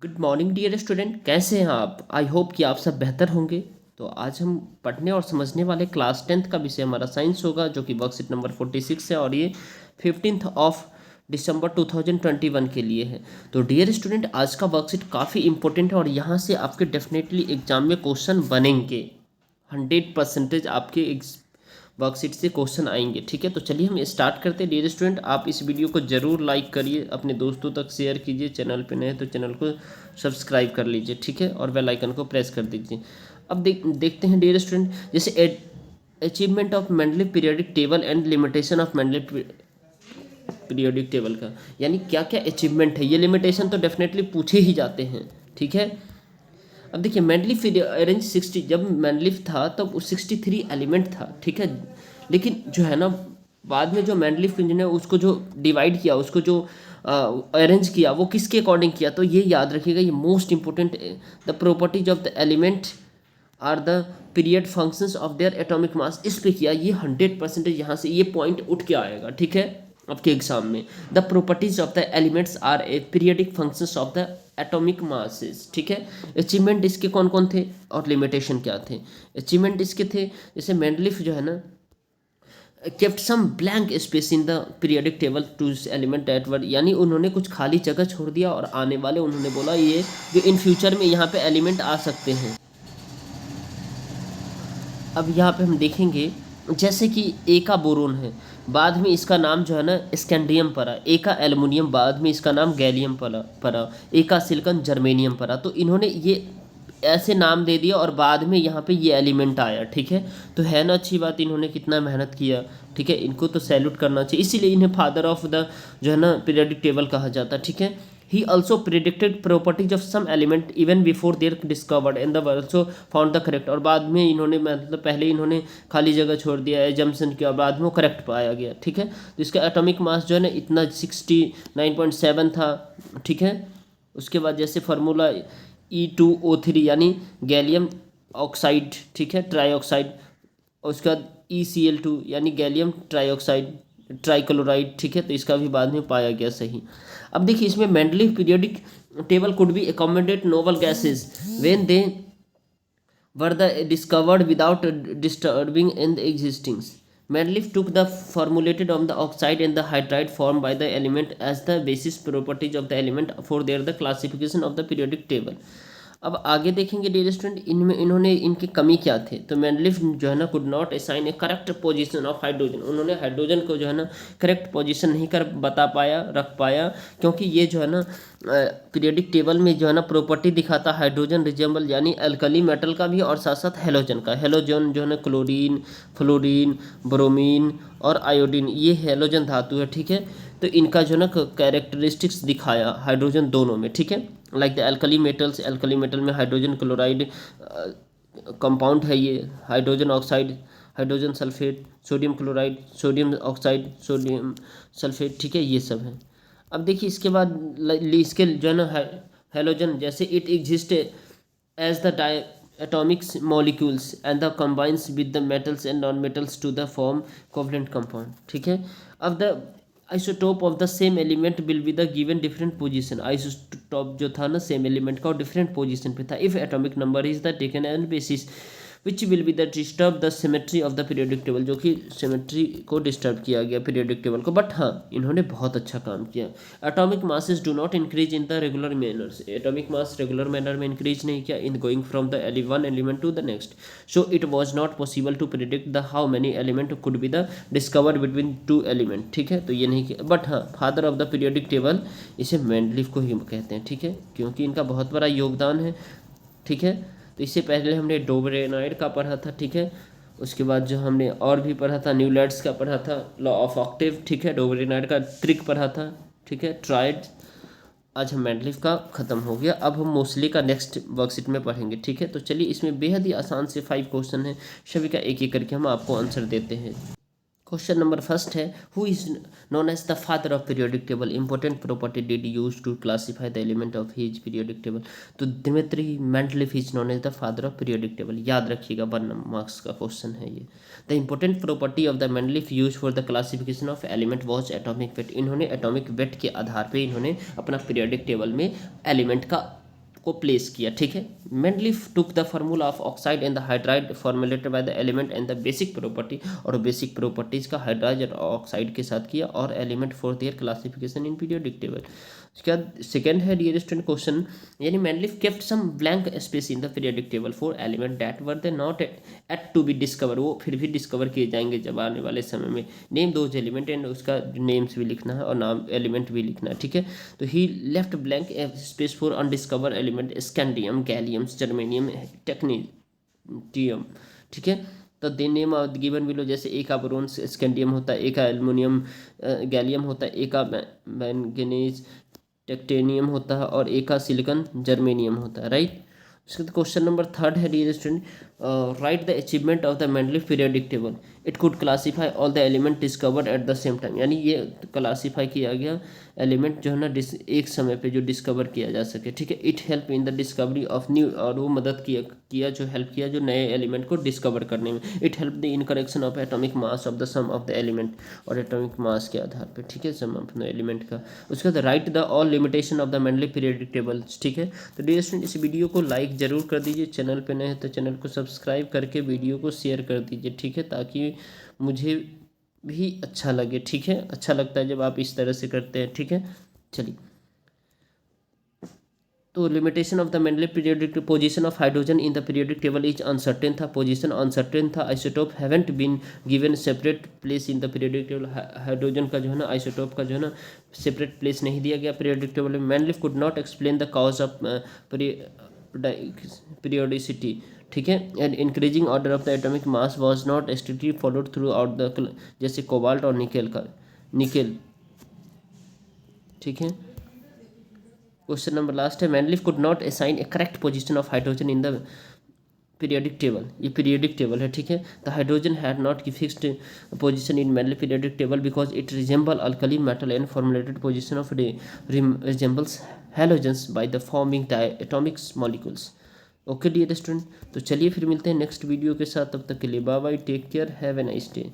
Good morning dear student, कैसे हैं आप? आई होप कि आप सब बेहतर होंगे। तो आज हम पढ़ने और समझने वाले क्लास 10th का विषय हमारा साइंस होगा, जो कि वर्कशीट नंबर 46 है और ये 15 दिसंबर 2021 के लिए है। तो डियर स्टूडेंट, आज का वर्कशीट काफ़ी इंपॉर्टेंट है और यहाँ से आपके डेफिनेटली एग्जाम में क्वेश्चन बनेंगे। 100% आपके वर्कशीट से क्वेश्चन आएंगे। ठीक है, तो चलिए हम स्टार्ट करते हैं। डियर स्टूडेंट, आप इस वीडियो को जरूर लाइक करिए, अपने दोस्तों तक शेयर कीजिए। चैनल पे नए हैं तो चैनल को सब्सक्राइब कर लीजिए। ठीक है, और बेल आइकन को प्रेस कर दीजिए। अब देखते हैं डियर स्टूडेंट, जैसे achievement of Mendeleev periodic table and limitation of Mendeleev periodic table का, यानी क्या क्या अचीवमेंट है। ये लिमिटेशन तो डेफिनेटली पूछे ही जाते हैं। ठीक है, अब देखिए मेंडलीव अरेंज 60, जब मेंडलीव था तब वो 63 एलिमेंट था। ठीक है, लेकिन जो है ना, बाद में जो मेंडलीव ने उसको जो डिवाइड किया, उसको जो अरेंज किया, वो किसके अकॉर्डिंग किया, तो ये याद रखिएगा, ये most important. The properties of the element are the period functions of their atomic mass, इस पे किया। ये 100% यहाँ से ये पॉइंट उठ के आएगा। ठीक है, आपके एग्जाम में the properties of the elements are a periodic functions of the atomic masses. ठीक है, अचीवमेंट इसके कौन कौन थे और लिमिटेशन क्या थे। अचीवमेंट इसके थे, जैसे मेंडलीफ जो है ना, kept some blank space in the periodic table to element that were, यानी उन्होंने कुछ खाली जगह छोड़ दिया और आने वाले उन्होंने बोला ये जो इन फ्यूचर में यहाँ पे एलिमेंट आ सकते हैं। अब यहाँ पे हम देखेंगे, जैसे कि ए का बोरोन है, बाद में इसका नाम जो है ना स्कैंडियम पड़ा। ए का एल्युमिनियम, बाद में इसका नाम गैलियम पड़ा। ए का सिलिकॉन जर्मेनियम पड़ा। तो इन्होंने ये ऐसे नाम दे दिया और बाद में यहाँ पे ये एलिमेंट आया। ठीक है, तो है ना अच्छी बात, इन्होंने कितना मेहनत किया। ठीक है, इनको तो सैल्यूट करना चाहिए, इसीलिए इन्हें फादर ऑफ द जो है ना पीरियडिक टेबल कहा जाता है। ठीक है, he also predicted properties of some element even before their discovered and the also found the correct, और बाद में इन्होंने मतलब पहले इन्होंने खाली जगह छोड़ दिया है, जम्सन किया, बाद में वो करेक्ट पाया गया। ठीक है, तो इसका एटॉमिक मास जो है ना इतना 69.7 था। ठीक है, उसके बाद जैसे फार्मूला E2O3 यानी गैलियम ऑक्साइड, ठीक है, ट्राईऑक्साइड, और उसके बाद ECl2 यानी गैलियम ट्राईऑक्साइड ट्राईक्लोराइड। ठीक है, तो इसका भी बाद में पाया गया सही। अब देखिए इसमें Mendeleev periodic table could be accommodate noble gases when they were the discovered without disturbing in the existing. Mendeleev took the formulated of the oxide and the hydride formed by the element as the basis properties of the element for their the classification of the periodic table. अब आगे देखेंगे dear student, इनमें इन्होंने इनकी कमी क्या थे। तो मेंडलीफ जो है ना could not assign A correct position of hydrogen, उन्होंने हाइड्रोजन को जो है ना करेक्ट पोजीशन नहीं कर बता पाया, रख पाया, क्योंकि ये जो है ना पीरियडिक टेबल में जो है ना प्रॉपर्टी दिखाता हाइड्रोजन रिजेंबल, यानी अल्कली मेटल का भी और साथ साथ हेलोजन का। हेलोजन जो है ना क्लोरीन, फ्लोरीन, ब्रोमीन और आयोडीन, ये हेलोजन धातु है। ठीक है, तो इनका जो है ना कैरेक्टरिस्टिक्स दिखाया हाइड्रोजन दोनों में। ठीक है, like the alkali metals, alkali metal में हाइड्रोजन क्लोराइड कंपाउंड है, ये hydrogen oxide, hydrogen sulphate, sodium chloride, sodium oxide, sodium sulphate. ठीक है, ये सब है। अब देखिए इसके बाद इसके जो है ना हेलोजन, जैसे it exist as the atomic molecules and the combines with the metals and non-metals to the form covalent compound. ठीक है, अब the isotope of the same element will be the given different position. isotope जो था ना same element का और different position पे था। if atomic number is the taken as basis which will be the disturb the symmetry of the periodic table, जो कि symmetry को डिस्टर्ब किया गया पीरियोडिक टेबल को। बट हाँ, इन्होंने बहुत अच्छा काम किया। Atomic masses do not increase in the regular manners, atomic mass regular manner में इंक्रीज नहीं किया in going from the one element to the next, so it was not possible to predict the how many element could be the discovered between two element. ठीक है, तो ये नहीं किया। But हाँ, father of the periodic table इसे Mendeleev को ही कहते हैं। ठीक है, क्योंकि इनका बहुत बड़ा योगदान है। ठीक है, तो इससे पहले हमने डोबरेनाइड का पढ़ा था। ठीक है, उसके बाद जो हमने और भी पढ़ा था, न्यूलैंड्स का पढ़ा था, लॉ ऑफ ऑक्टेव। ठीक है, डोबरेनाइड का ट्रिक पढ़ा था। ठीक है, ट्राइड। आज हम मेंडलीफ का ख़त्म हो गया। अब हम मोस्टली का नेक्स्ट वर्कशीट में पढ़ेंगे। ठीक है, तो चलिए इसमें बेहद ही आसान से 5 क्वेश्चन हैं, सभी का एक एक करके हम आपको आंसर देते हैं। क्वेश्चन नंबर फर्स्ट है, who is known as the father of periodic table, important property did use to classify the element of his periodic table. तो Dmitri Mendeleev is known as the father of periodic table, याद रखिएगा, 1 marks का question है ये। The important property of the Mendeleev use for the classification of element was atomic weight, इन्होंने atomic weight के आधार पर इन्होंने अपना पीरियोडिक टेबल में एलिमेंट का को प्लेस किया, ठीक है। Mendeleev took the formula of oxide and the hydride formulated by the element and the basic property, और बेसिक प्रॉपर्टीज का हाइड्राइड और ऑक्साइड के साथ किया, और element for their classification in periodic table. उसके बाद सेकेंड है डियर स्टूडेंट क्वेश्चन, यानी Mendeleev kept some blank space in the periodic table for element that were they not yet to be discover, वो फिर भी डिस्कवर किए जाएंगे जब आने वाले समय में। नेम दोज एलिमेंट, एंड उसका नेम्स भी लिखना है और नाम एलिमेंट भी लिखना है, ठीक है। तो he left blank space for undiscover element scandium, gallium, germanium, technetium, ठीक है। तो they name of given below, जैसे ए का बोरोन स्कैंडियम होता है, ए का एल्युमिनियम गैलियम होता है, ए का मैंगनीज टेक्टेनियम होता है, और ए का सिलिकॉन जर्मेनियम होता है, राइट। उसके बाद क्वेश्चन नंबर थर्ड है dear student, write the achievement of the Mendeleev periodic table, it could classify all the element discovered at the same time, यानी ये क्लासीफाई किया गया एलिमेंट जो है ना एक समय पे जो डिस्कवर किया जा सके, ठीक है। It help in the discovery of new, और वो मदद किया जो हेल्प किया जो नए एलिमेंट को डिस्कवर करने में। It help the in correction of atomic mass of the some of the element, और एटॉमिक मास के आधार पे, ठीक है, सम ऑफ द एलिमेंट का। उसके बाद right the all limitation of the Mendeleev periodic tables, ठीक है। तो डियर स्टूडेंट इस वीडियो को लाइक जरूर कर दीजिए, चैनल पे नए हैं तो चैनल को सब्सक्राइब करके वीडियो को शेयर कर दीजिए, ठीक है, ताकि मुझे भी अच्छा लगे, ठीक है। अच्छा लगता है जब आप इस तरह से करते हैं, ठीक है। चलिए, तो limitation of the Mendeleev periodic, position of hydrogen in the periodic table is uncertain था, पोजीशन अनसर्टेन था। Isotope haven't been given separate place in the periodic table, hydrogen का जो है ना आइसोटोप का जो है ना सेपरेट प्लेस नहीं दिया गया पीरियोडिक टेबल में। Mendeleev could not explain the cause of periodicity, ठीक है, and increasing order of the atomic mass was not strictly followed through out the, जैसे कोबाल्ट और निकेल, ठीक है। क्वेश्चन नंबर लास्ट है, Mendeleev could not assign A correct position of hydrogen in the periodic table, ये periodic table है, ठीक है। The hydrogen had not की fixed position in Mendeleev periodic table because it resemble alkali metal and formulated position of resembles halogens by the forming atomic molecules. Okay dear student, तो चलिए फिर मिलते हैं next video के साथ, तब तक के लिए bye bye, take care, have a nice day.